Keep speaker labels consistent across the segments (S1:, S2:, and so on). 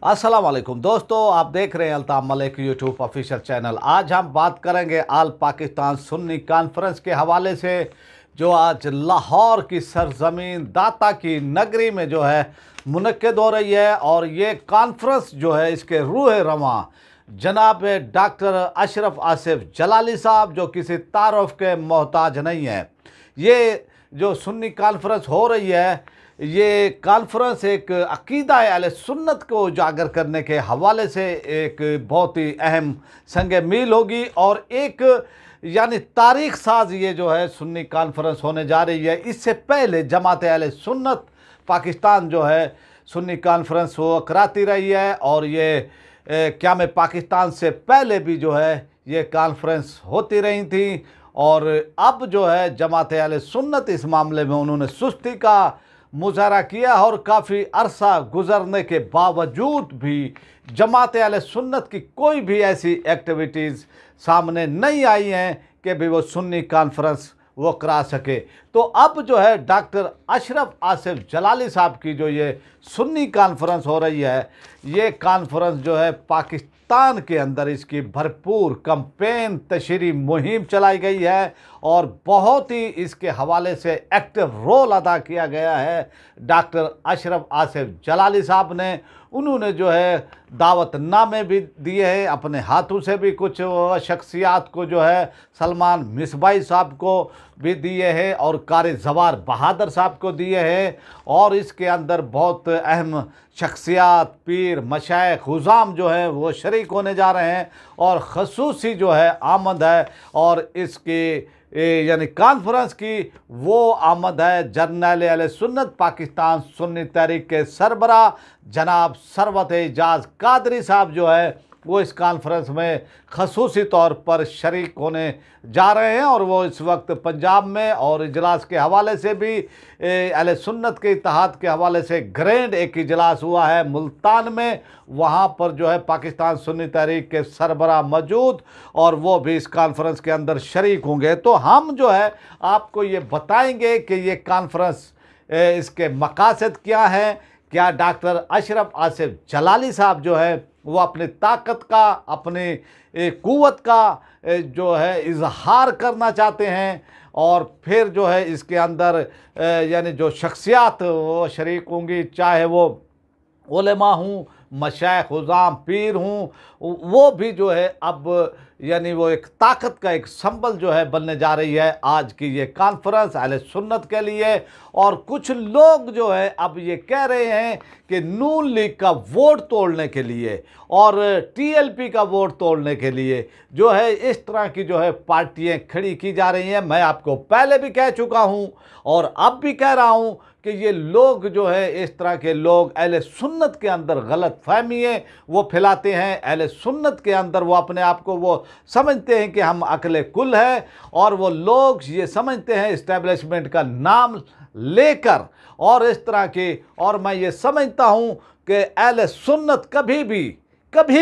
S1: अस्सलाम वालेकुम दोस्तों, आप देख रहे हैं Altaf Malik YouTube official channel. आज हम बात करेंगे आल पाकिस्तान सुन्नी कॉन्फ्रेंस के हवाले से, जो आज लाहौर की सरजमीन दाता की नगरी में जो है मुनक्किद हो रही है। और ये कॉन्फ्रेंस जो है इसके रूह रवां जनाब डॉक्टर अशरफ आसिफ जलाली साहब, जो किसी तारुफ के मोहताज नहीं है। ये जो सुन्नी कॉन्फ्रेंस हो रही है, ये कॉन्फ्रेंस एक अकीदा अहले सुन्नत को उजागर करने के हवाले से एक बहुत ही अहम संग मील होगी और एक यानी तारीख साज ये जो है सुन्नी कॉन्फ्रेंस होने जा रही है। इससे पहले जमात अहले सुन्नत पाकिस्तान जो है सुन्नी कॉन्फ्रेंस वो कराती रही है और ये क़याम पाकिस्तान से पहले भी जो है ये कॉन्फ्रेंस होती रही थी। और अब जो है जमात अहले सुन्नत इस मामले में उन्होंने सुस्ती का मुजाहरा किया और काफ़ी अरसा गुजरने के बावजूद भी जमात अहले सुन्नत की कोई भी ऐसी एक्टिविटीज़ सामने नहीं आई हैं कि भी वो सुन्नी कॉन्फ्रेंस वो करा सके। तो अब जो है डॉक्टर अशरफ आसिफ जलाली साहब की जो ये सुन्नी कॉन्फ्रेंस हो रही है, ये कॉन्फ्रेंस जो है पाकिस्तान के अंदर इसकी भरपूर कैंपेन तशरीह मुहिम चलाई गई है और बहुत ही इसके हवाले से एक्टिव रोल अदा किया गया है डॉक्टर अशरफ आसिफ जलाली साहब ने। उन्होंने जो है दावतनामे भी दिए हैं, अपने हाथों से भी कुछ शख्सियात को जो है सलमान मिसबाई साहब को भी दिए हैं और कारी जवार बहादुर साहब को दिए हैं। और इसके अंदर बहुत अहम शख्सियात पीर मशाइख हुज़ाम जो है वो शरीक होने जा रहे हैं और ख़ुसूसी जो है आमद है। और इसकी यानी कॉन्फ्रेंस की वो आमद है जर्नल अहले सुन्नत पाकिस्तान सुन्नी तहरीक के सरबरा जनाब सरवत एजाज कादरी साहब जो है वो इस कॉन्फ्रेंस में ख़ुसूसी तौर पर शरीक होने जा रहे हैं। और वो इस वक्त पंजाब में और इजलास के हवाले से भी अहले सुन्नत के इत्तेहाद के हवाले से ग्रैंड एक इजलास हुआ है मुल्तान में, वहाँ पर जो है पाकिस्तान सुन्नी तहरीक के सरबरा मौजूद और वो भी इस कॉन्फ्रेंस के अंदर शरीक होंगे। तो हम जो है आपको ये बताएंगे कि ये कॉन्फ्रेंस इसके मकासद क्या हैं, क्या डॉक्टर अशरफ आसिफ जलाली साहब जो है वो अपनी ताकत का अपनी क़ुव्वत का जो है इजहार करना चाहते हैं। और फिर जो है इसके अंदर यानी जो शख्सियात वो शरीक होंगी, चाहे वो उलेमा हूँ मशाइख हुज़ाम पीर हूँ, वो भी जो है अब यानी वो एक ताकत का एक संबल जो है बनने जा रही है आज की ये कॉन्फ्रेंस अहले सुन्नत के लिए। और कुछ लोग जो है अब ये कह रहे हैं कि नून लीग का वोट तोड़ने के लिए और टीएलपी का वोट तोड़ने के लिए जो है इस तरह की जो है पार्टियां खड़ी की जा रही हैं। मैं आपको पहले भी कह चुका हूं और अब भी कह रहा हूं कि ये लोग जो है इस तरह के लोग अहले सुन्नत के अंदर गलत फहमियाँ वो फैलाते हैं। अहले सुन्नत के अंदर वो अपने आप को वो समझते हैं कि हम अकले कुल है और वो लोग ये समझते हैं इस्टेब्लिशमेंट का नाम लेकर और इस तरह के। और मैं ये समझता हूँ कि अहले सुन्नत कभी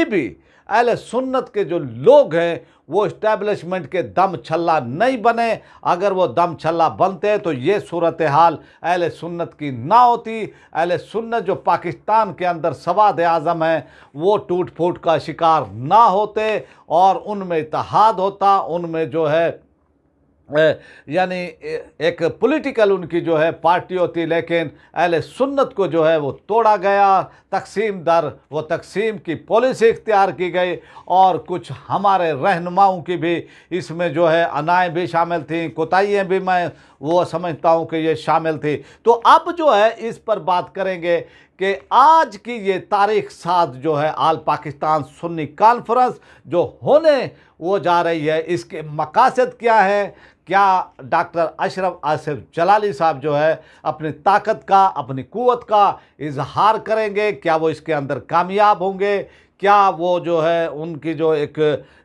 S1: भी अहले सुन्नत के जो लोग हैं वो इस्टेब्लिशमेंट के दम छल्ला नहीं बने। अगर वो दम छल्ला बनते तो ये सूरत हाल अहले सुन्नत की ना होती। अहले सुन्नत जो पाकिस्तान के अंदर सवाद आज़म है वो टूट फूट का शिकार ना होते और उनमें इत्तेहाद होता, उनमें जो है यानी एक पॉलिटिकल उनकी जो है पार्टी होती। लेकिन अहले सुन्नत को जो है वो तोड़ा गया, तकसीम दर वो तकसीम की पॉलिसी इख्तियार की गई और कुछ हमारे रहनुमाओं की भी इसमें जो है अनाएँ भी शामिल थी, कोताहियाँ भी मैं वो समझता हूँ कि ये शामिल थी। तो अब जो है इस पर बात करेंगे कि आज की ये तारीख साज जो है आल पाकिस्तान सुन्नी कॉन्फ्रेंस जो होने वो जा रही है, इसके मकासद क्या है, क्या डॉक्टर अशरफ आसिफ जलाली साहब जो है अपनी ताकत का अपनी क़ुव्वत का इजहार करेंगे, क्या वो इसके अंदर कामयाब होंगे, क्या वो जो है उनकी जो एक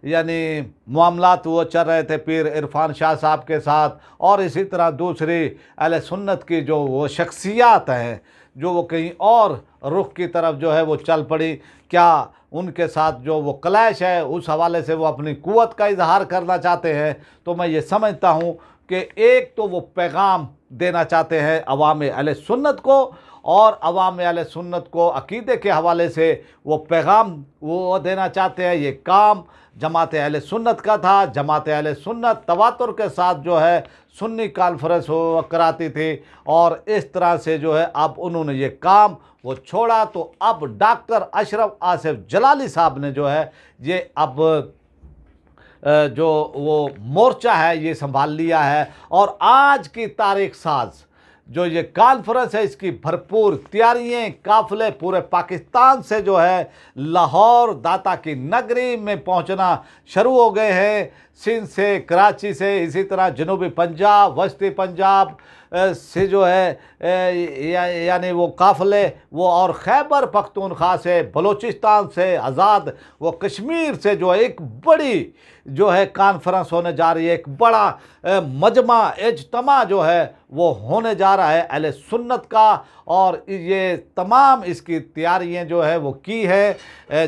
S1: यानी मामलात वो चल रहे थे पीर इरफान शाह साहब के साथ और इसी तरह दूसरी अहले सुन्नत की जो वो शख्सियात हैं जो वो कहीं और रुख की तरफ जो है वो चल पड़ी, क्या उनके साथ जो वो क्लैश है उस हवाले से वो अपनी क़ुव्वत का इजहार करना चाहते हैं। तो मैं ये समझता हूँ कि एक तो वो पैगाम देना चाहते हैं अवाम अहले सुन्नत को, और अवाम अहले सुन्नत को अकीदे के हवाले से वो पैगाम वो देना चाहते हैं। ये काम जमात अहले सुन्नत का था। जमात अहले सुन्नत तवातुर के साथ जो है सुन्नी कॉन्फ्रेंस हो कराती थी, और इस तरह से जो है अब उन्होंने ये काम वो छोड़ा। तो अब डॉक्टर अशरफ आसिफ जलाली साहब ने जो है ये अब जो वो मोर्चा है ये संभाल लिया है, और आज की तारीख साज जो ये कॉन्फ्रेंस है इसकी भरपूर तैयारियाँ, काफ़िले पूरे पाकिस्तान से जो है लाहौर दाता की नगरी में पहुंचना शुरू हो गए हैं। सिंध से, कराची से, इसी तरह जनूबी पंजाब, वस्ती पंजाब से जो है यानी वो काफ़िले वो, और खैबर पख्तूनख्वा से, बलूचिस्तान से, आज़ाद वो कश्मीर से जो है एक बड़ी जो है कॉन्फ्रेंस होने जा रही है। एक बड़ा मजमा इज्तिमा जो है वो होने जा रहा है अहले सुन्नत का, और ये तमाम इसकी तैयारियां जो है वो की है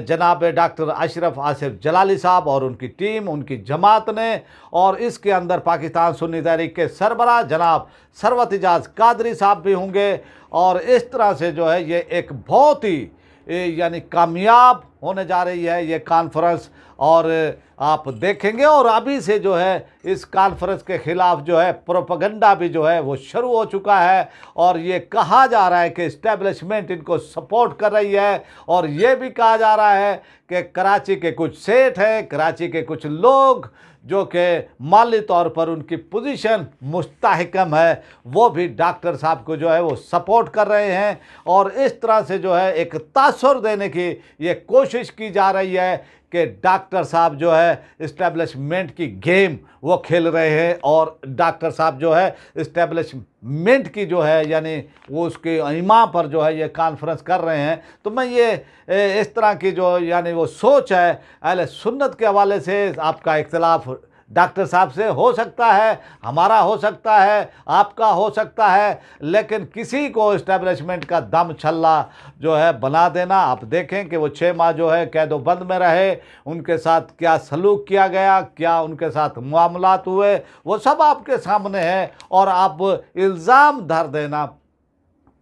S1: जनाब डॉक्टर अशरफ आसिफ जलाली साहब और उनकी टीम, उनकी जमात ने। और इसके अंदर पाकिस्तान सुन्नी तहरीक के सरबराह जनाब सरवत इजाज़ कादरी साहब भी होंगे, और इस तरह से जो है ये एक बहुत ही यानी कामयाब होने जा रही है ये कॉन्फ्रेंस, और आप देखेंगे। और अभी से जो है इस कॉन्फ्रेंस के ख़िलाफ़ जो है प्रोपेगेंडा भी जो है वो शुरू हो चुका है, और ये कहा जा रहा है कि इस्टेब्लिशमेंट इनको सपोर्ट कर रही है, और ये भी कहा जा रहा है कि कराची के कुछ सेठ हैं, कराची के कुछ लोग जो कि माली तौर पर उनकी पोजीशन मुस्तहकम है, वो भी डॉक्टर साहब को जो है वो सपोर्ट कर रहे हैं। और इस तरह से जो है एक तासुर देने की ये कोशिश की जा रही है कि डॉक्टर साहब जो है इस्टेब्लिशमेंट की गेम वो खेल रहे हैं, और डॉक्टर साहब जो है इस्टेब्लिशमेंट की जो है यानी वो उसके इमाम पर जो है ये कॉन्फ्रेंस कर रहे हैं। तो मैं ये इस तरह की जो यानी वो सोच है अहले सुन्नत के हवाले से, आपका इख्तिलाफ डॉक्टर साहब से हो सकता है, हमारा हो सकता है, आपका हो सकता है, लेकिन किसी को इस्टेब्लिशमेंट का दम छल्ला जो है बना देना, आप देखें कि वो 6 माह जो है कैदोबंद में रहे, उनके साथ क्या सलूक किया गया, क्या उनके साथ मामलात हुए, वो सब आपके सामने है। और आप इल्ज़ाम धर देना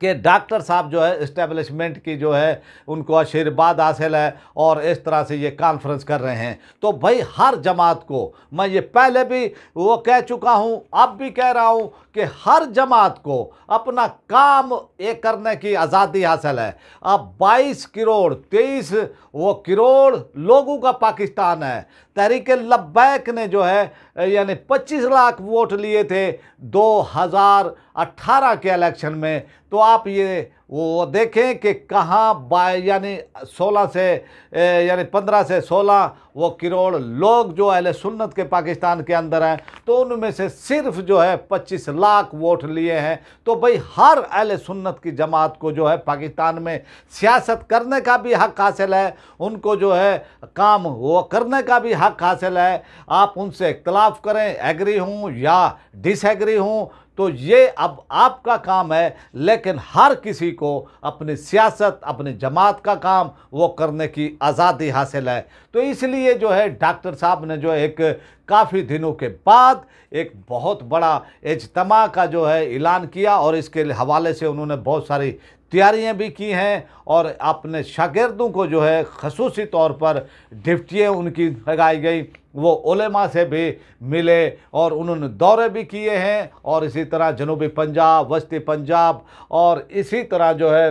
S1: कि डॉक्टर साहब जो है इस्टेब्लिशमेंट की जो है उनको आशीर्वाद हासिल है और इस तरह से ये कॉन्फ्रेंस कर रहे हैं, तो भाई हर जमात को, मैं ये पहले भी वो कह चुका हूँ, अब भी कह रहा हूँ कि हर जमात को अपना काम ये करने की आज़ादी हासिल है। अब 22 करोड़ 23 वो करोड़ लोगों का पाकिस्तान है। तहरीक लब्बैक ने जो है यानी 25 लाख वोट लिए थे 2018 के इलेक्शन में, तो आप ये वो देखें कि कहाँ यानी 16 से यानी 15 से 16 वो करोड़ लोग जो अहले सुन्नत के पाकिस्तान के अंदर हैं, तो उनमें से सिर्फ जो है 25 लाख वोट लिए हैं। तो भाई हर अहले सुन्नत की जमात को जो है पाकिस्तान में सियासत करने का भी हक़ हासिल है, उनको जो है काम वो करने का भी हक़ हासिल है। आप उनसे इख्तलाफ करें, एग्री हूँ या डिसएग्री हूँ, तो ये अब आपका काम है, लेकिन हर किसी को अपनी सियासत, अपनी जमात का काम वो करने की आज़ादी हासिल है। तो इसलिए जो है डॉक्टर साहब ने जो एक काफ़ी दिनों के बाद एक बहुत बड़ा इज्तिमा का जो है ऐलान किया, और इसके हवाले से उन्होंने बहुत सारी तैयारियां भी की हैं, और अपने शागिर्दों को जो है ख़ुसूसी तौर पर ड्यूटियाँ उनकी लगाई गई, वो उलेमा से भी मिले और उन्होंने दौरे भी किए हैं, और इसी तरह जनूबी पंजाब, वस्ती पंजाब, और इसी तरह जो है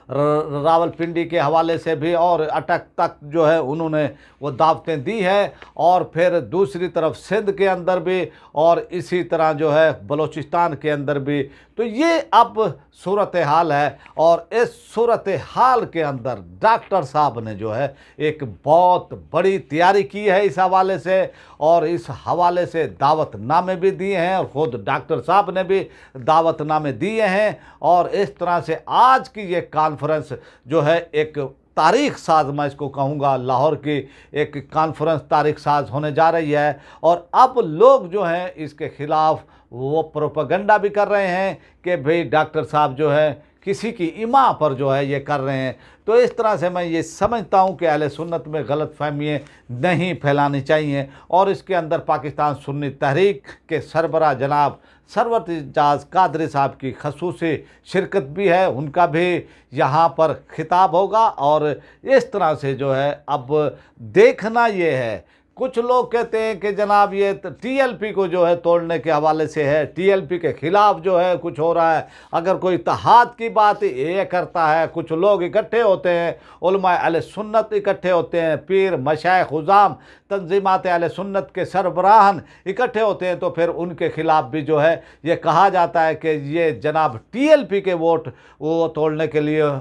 S1: रावलपिंडी के हवाले से भी और अटक तक जो है उन्होंने वो दावतें दी है, और फिर दूसरी तरफ सिंध के अंदर भी, और इसी तरह जो है बलूचिस्तान के अंदर भी। तो ये अब सूरत हाल है, और इस सूरत हाल के अंदर डॉक्टर साहब ने जो है एक बहुत बड़ी तैयारी की है इस हवाले से, और इस हवाले से दावतनामे भी दिए हैं, और ख़ुद डॉक्टर साहब ने भी दावतनामे दिए हैं। और इस तरह से आज की ये कॉन्फ्रेंस जो है एक तारीख साज, मैं इसको कहूँगा, लाहौर की एक कॉन्फ्रेंस तारीख साज होने जा रही है। और अब लोग जो हैं इसके ख़िलाफ़ वो प्रोपेगेंडा भी कर रहे हैं कि भाई डॉक्टर साहब जो है किसी की इमा पर जो है ये कर रहे हैं। तो इस तरह से मैं ये समझता हूँ कि अहले सुन्नत में गलत फहमियाँ नहीं फैलानी चाहिए। और इसके अंदर पाकिस्तान सुन्नी तहरीक के सरबराह जनाब सरवत इजाज़ कादरी साहब की खसूसी शिरकत भी है, उनका भी यहाँ पर खिताब होगा। और इस तरह से जो है अब देखना ये है, कुछ लोग कहते हैं कि जनाब ये टीएलपी को जो है तोड़ने के हवाले से है, टीएलपी के ख़िलाफ़ जो है कुछ हो रहा है। अगर कोई इत्तेहाद की बात ये करता है, कुछ लोग इकट्ठे होते हैं, उलमा अहले सुन्नत इकट्ठे होते हैं, पीर मशाइख हुज़ाम तंजीमात अहले सुन्नत के सरबराहन इकट्ठे होते हैं, तो फिर उनके ख़िलाफ़ भी जो है ये कहा जाता है कि ये जनाब टीएलपी के वोट वो तोड़ने के लिए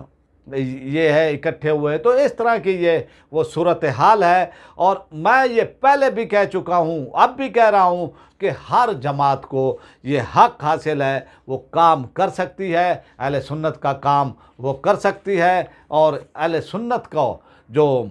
S1: ये है इकट्ठे हुए हैं। तो इस तरह की ये वो सूरत हाल है। और मैं ये पहले भी कह चुका हूँ, अब भी कह रहा हूँ कि हर जमात को ये हक हासिल है, वो काम कर सकती है, अहले सुन्नत का काम वो कर सकती है। और अहले सुन्नत का जो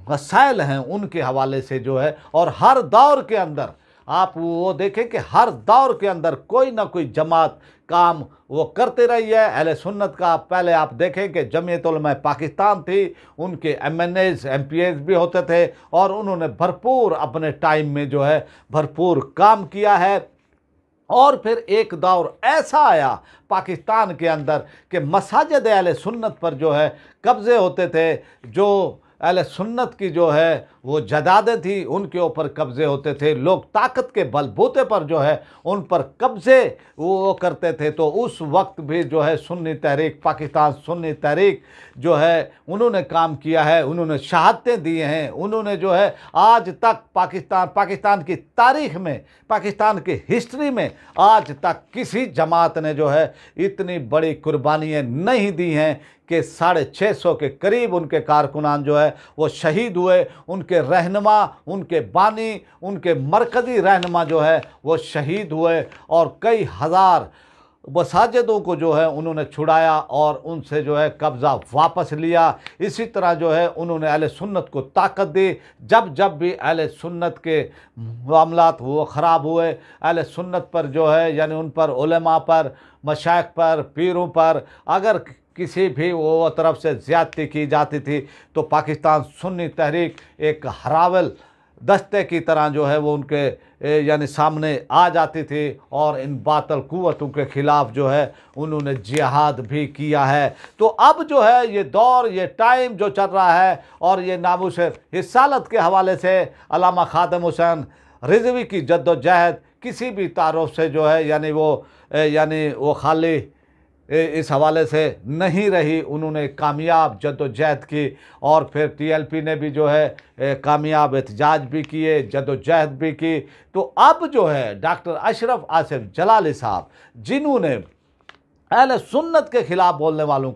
S1: मसाइल हैं उनके हवाले से जो है, और हर दौर के अंदर आप वो देखें कि हर दौर के अंदर कोई ना कोई जमात काम वो करते रही है। अहले सुन्नत का पहले आप देखें कि जमीयत उलमा पाकिस्तान थी, उनके एमएनएज एमपीएज भी होते थे और उन्होंने भरपूर अपने टाइम में जो है भरपूर काम किया है। और फिर एक दौर ऐसा आया पाकिस्तान के अंदर कि मसाजिद अहले सुन्नत पर जो है कब्ज़े होते थे, जो अहले सुन्नत की जो है वो जदादें थी उनके ऊपर कब्ज़े होते थे, लोग ताकत के बलबूते पर जो है उन पर कब्ज़े वो करते थे। तो उस वक्त भी जो है सुन्नी तहरीक, पाकिस्तान सुन्नी तहरीक जो है उन्होंने काम किया है, उन्होंने शहादतें दी हैं, उन्होंने जो है आज तक पाकिस्तान की तारीख़ में, पाकिस्तान की हिस्ट्री में आज तक किसी जमात ने जो है इतनी बड़ी कुर्बानियाँ नहीं दी हैं कि 650 के करीब उनके कारकुनान जो है वो शहीद हुए, उनके रहनुमा, उनके बानी, उनके मरकज़ी रहनुमा जो है वो शहीद हुए, और कई हज़ार मसाजिदों को जो है उन्होंने छुड़ाया और उनसे जो है कब्ज़ा वापस लिया। इसी तरह जो है उन्होंने अहले सुन्नत को ताकत दी। जब जब भी अहले सुन्नत के मामलात वो ख़राब हुए, अहले सुन्नत पर जो है यानी उन पर उलमा पर, मशाइख पर, पीरों पर अगर किसी भी वो तरफ से ज़्यादती की जाती थी तो पाकिस्तान सुन्नी तहरीक एक हरावल दस्ते की तरह जो है वो उनके यानी सामने आ जाती थी और इन बातल कुव्वतों के ख़िलाफ़ जो है उन्होंने जिहाद भी किया है। तो अब जो है ये दौर, ये टाइम जो चल रहा है और ये नामूस रिसालत के हवाले से अल्लामा खादिम हुसैन रिज़वी की जद्दोजहद किसी भी तारुफ से जो है यानी वो खाली इस हवाले से नहीं रही। उन्होंने कामयाब जद्दोजहद की और फिर टीएलपी ने भी जो है कामयाब एहतजाज भी किए, जद्दोजहद भी की। तो अब जो है डॉक्टर अशरफ आसिफ जलाली साहब, जिन्होंने अहले सुन्नत के ख़िलाफ़ बोलने वालों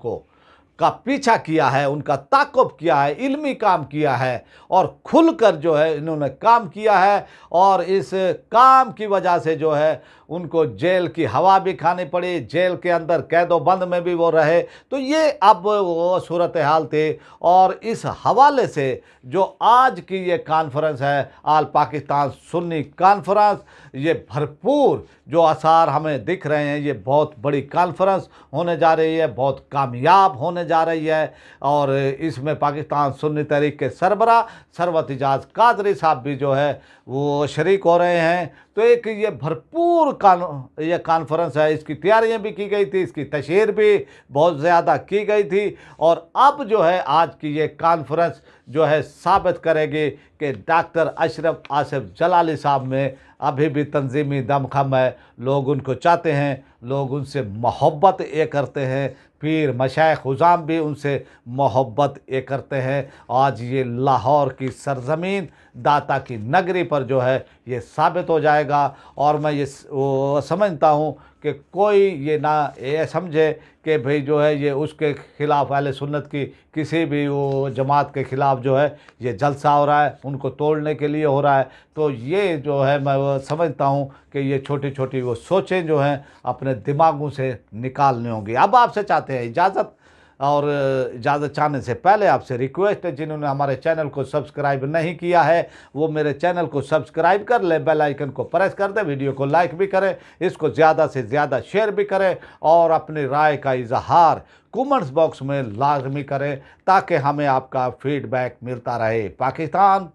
S1: का पीछा किया है, उनका ताक़ुब किया है, इल्मी काम किया है और खुलकर जो है इन्होंने काम किया है, और इस काम की वजह से जो है उनको जेल की हवा भी खानी पड़ी, जेल के अंदर कैदो बंद में भी वो रहे। तो ये अब वो सूरत हाल थी। और इस हवाले से जो आज की ये कॉन्फ्रेंस है, आल पाकिस्तान सुन्नी कॉन्फ्रेंस, ये भरपूर जो आसार हमें दिख रहे हैं, ये बहुत बड़ी कॉन्फ्रेंस होने जा रही है, बहुत कामयाब होने जा रही है। और इसमें पाकिस्तान सुन्नी तहरीक के सरबराह सरवत इजाज़ कादरी साहब भी जो है वो शरीक हो रहे हैं। तो एक ये भरपूर ये कॉन्फ्रेंस है, इसकी तैयारियां भी की गई थी, इसकी तशहीर भी बहुत ज़्यादा की गई थी। और अब जो है आज की ये कॉन्फ्रेंस जो है साबित करेगी कि डॉक्टर अशरफ आसिफ जलाली साहब में अभी भी तंजीमी दमखम है, लोग उनको चाहते हैं, लोग उनसे मोहब्बत ये करते हैं, पीर मशाइख हुज़ाम भी उनसे मोहब्बत ये करते हैं। आज ये लाहौर की सरज़मीन, दाता की नगरी पर जो है ये साबित हो जाएगा। और मैं ये समझता हूँ कि कोई ये ना ये समझे कि भाई जो है ये उसके ख़िलाफ़ अहले सुन्नत की किसी भी वो जमात के ख़िलाफ़ जो है ये जलसा हो रहा है, उनको तोड़ने के लिए हो रहा है। तो ये जो है मैं वो समझता हूँ कि ये छोटी छोटी वो सोचें जो हैं अपने दिमागों से निकालनी होंगी। अब आपसे चाहते हैं इजाज़त, और इजाज़त चाहने से पहले आपसे रिक्वेस्ट है, जिन्होंने हमारे चैनल को सब्सक्राइब नहीं किया है वो मेरे चैनल को सब्सक्राइब कर ले, बेल आइकन को प्रेस कर दे, वीडियो को लाइक भी करें, इसको ज़्यादा से ज़्यादा शेयर भी करें और अपनी राय का इजहार कमेंट्स बॉक्स में लाजमी करें ताकि हमें आपका फीडबैक मिलता रहे। पाकिस्तान